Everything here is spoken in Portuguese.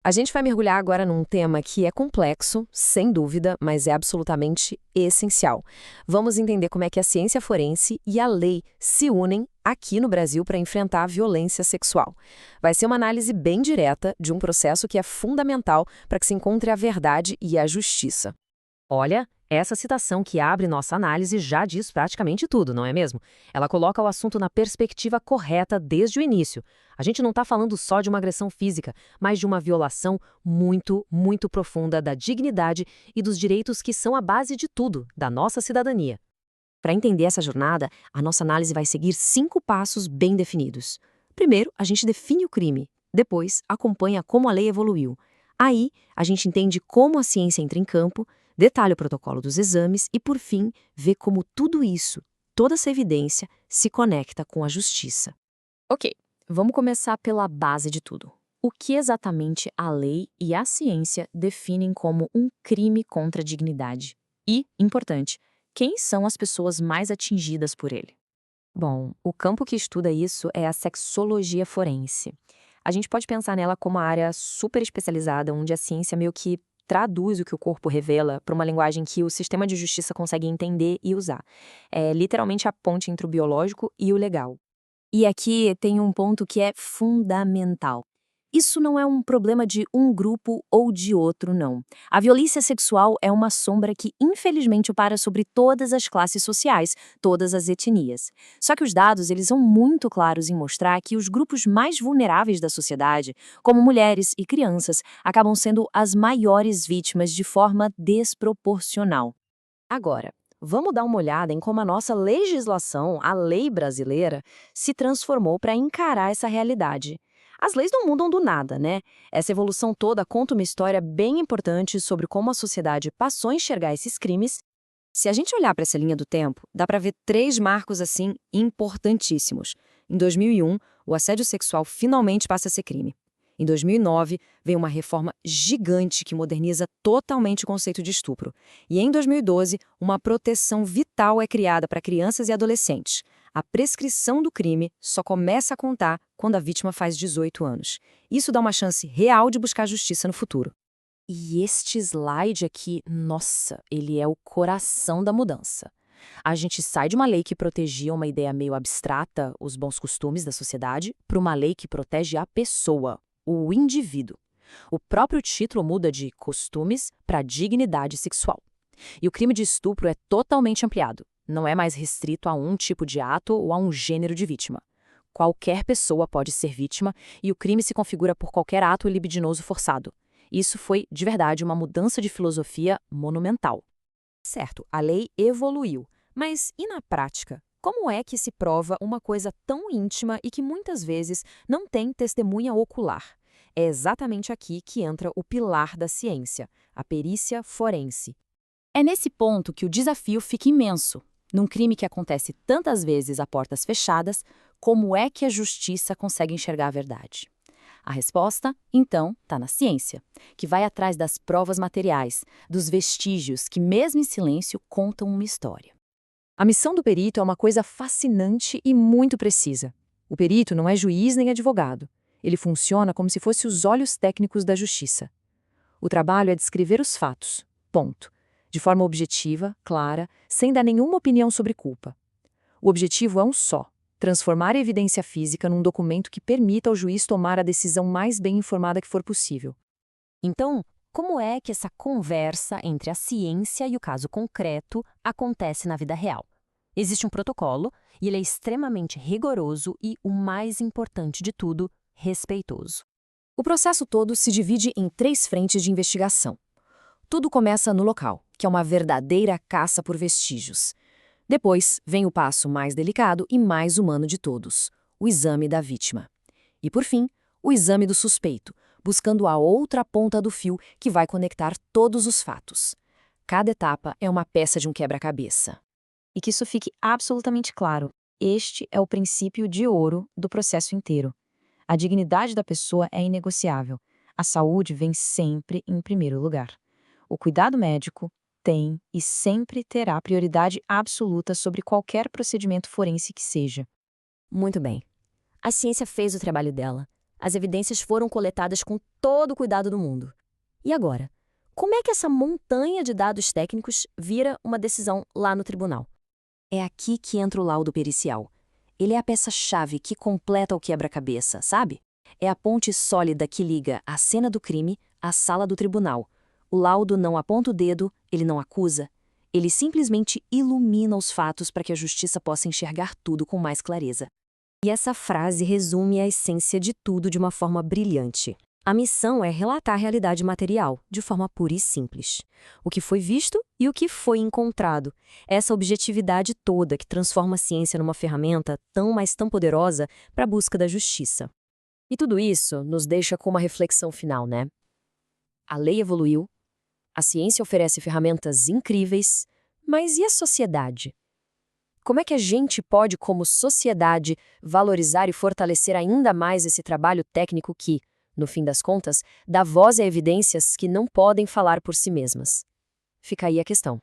A gente vai mergulhar agora num tema que é complexo, sem dúvida, mas é absolutamente essencial. Vamos entender como é que a ciência forense e a lei se unem aqui no Brasil para enfrentar a violência sexual. Vai ser uma análise bem direta de um processo que é fundamental para que se encontre a verdade e a justiça. Olha, essa citação que abre nossa análise já diz praticamente tudo, não é mesmo? Ela coloca o assunto na perspectiva correta desde o início. A gente não está falando só de uma agressão física, mas de uma violação muito, muito profunda da dignidade e dos direitos que são a base de tudo, da nossa cidadania. Para entender essa jornada, a nossa análise vai seguir 5 passos bem definidos. Primeiro, a gente define o crime. Depois, acompanha como a lei evoluiu. Aí, a gente entende como a ciência entra em campo, detalha o protocolo dos exames e, por fim, vê como tudo isso, toda essa evidência, se conecta com a justiça. Ok, vamos começar pela base de tudo. O que exatamente a lei e a ciência definem como um crime contra a dignidade? E, importante, quem são as pessoas mais atingidas por ele? Bom, o campo que estuda isso é a sexologia forense. A gente pode pensar nela como uma área super especializada, onde a ciência meio que traduz o que o corpo revela para uma linguagem que o sistema de justiça consegue entender e usar. É literalmente a ponte entre o biológico e o legal. E aqui tem um ponto que é fundamental. Isso não é um problema de um grupo ou de outro, não. A violência sexual é uma sombra que, infelizmente, para sobre todas as classes sociais, todas as etnias. Só que os dados, eles são muito claros em mostrar que os grupos mais vulneráveis da sociedade, como mulheres e crianças, acabam sendo as maiores vítimas de forma desproporcional. Agora, vamos dar uma olhada em como a nossa legislação, a lei brasileira, se transformou para encarar essa realidade. As leis não mudam do nada, né? Essa evolução toda conta uma história bem importante sobre como a sociedade passou a enxergar esses crimes. Se a gente olhar para essa linha do tempo, dá para ver 3 marcos assim importantíssimos. Em 2001, o assédio sexual finalmente passa a ser crime. Em 2009, vem uma reforma gigante que moderniza totalmente o conceito de estupro. E em 2012, uma proteção vital é criada para crianças e adolescentes. A prescrição do crime só começa a contar quando a vítima faz 18 anos. Isso dá uma chance real de buscar justiça no futuro. E este slide aqui, nossa, ele é o coração da mudança. A gente sai de uma lei que protegia uma ideia meio abstrata, os bons costumes da sociedade, para uma lei que protege a pessoa, o indivíduo. O próprio título muda de costumes para dignidade sexual. E o crime de estupro é totalmente ampliado. Não é mais restrito a um tipo de ato ou a um gênero de vítima. Qualquer pessoa pode ser vítima e o crime se configura por qualquer ato libidinoso forçado. Isso foi, de verdade, uma mudança de filosofia monumental. Certo, a lei evoluiu, mas e na prática? Como é que se prova uma coisa tão íntima e que muitas vezes não tem testemunha ocular? É exatamente aqui que entra o pilar da ciência, a perícia forense. É nesse ponto que o desafio fica imenso. Num crime que acontece tantas vezes a portas fechadas, como é que a justiça consegue enxergar a verdade? A resposta, então, está na ciência, que vai atrás das provas materiais, dos vestígios que, mesmo em silêncio, contam uma história. A missão do perito é uma coisa fascinante e muito precisa. O perito não é juiz nem advogado. Ele funciona como se fosse os olhos técnicos da justiça. O trabalho é descrever os fatos, ponto, de forma objetiva, clara, sem dar nenhuma opinião sobre culpa. O objetivo é um só: transformar a evidência física num documento que permita ao juiz tomar a decisão mais bem informada que for possível. Então, como é que essa conversa entre a ciência e o caso concreto acontece na vida real? Existe um protocolo e ele é extremamente rigoroso e, o mais importante de tudo, respeitoso. O processo todo se divide em 3 frentes de investigação. Tudo começa no local, que é uma verdadeira caça por vestígios. Depois, vem o passo mais delicado e mais humano de todos, o exame da vítima. E, por fim, o exame do suspeito, buscando a outra ponta do fio que vai conectar todos os fatos. Cada etapa é uma peça de um quebra-cabeça. E que isso fique absolutamente claro, este é o princípio de ouro do processo inteiro. A dignidade da pessoa é inegociável. A saúde vem sempre em primeiro lugar. O cuidado médico tem e sempre terá prioridade absoluta sobre qualquer procedimento forense que seja. Muito bem. A ciência fez o trabalho dela. As evidências foram coletadas com todo o cuidado do mundo. E agora? Como é que essa montanha de dados técnicos vira uma decisão lá no tribunal? É aqui que entra o laudo pericial. Ele é a peça-chave que completa o quebra-cabeça, sabe? É a ponte sólida que liga a cena do crime à sala do tribunal. O laudo não aponta o dedo, ele não acusa. Ele simplesmente ilumina os fatos para que a justiça possa enxergar tudo com mais clareza. E essa frase resume a essência de tudo de uma forma brilhante. A missão é relatar a realidade material, de forma pura e simples. O que foi visto e o que foi encontrado. Essa objetividade toda que transforma a ciência numa ferramenta tão poderosa para a busca da justiça. E tudo isso nos deixa com uma reflexão final, né? A lei evoluiu, a ciência oferece ferramentas incríveis, mas e a sociedade? Como é que a gente pode, como sociedade, valorizar e fortalecer ainda mais esse trabalho técnico que, no fim das contas, dá voz a evidências que não podem falar por si mesmas? Fica aí a questão.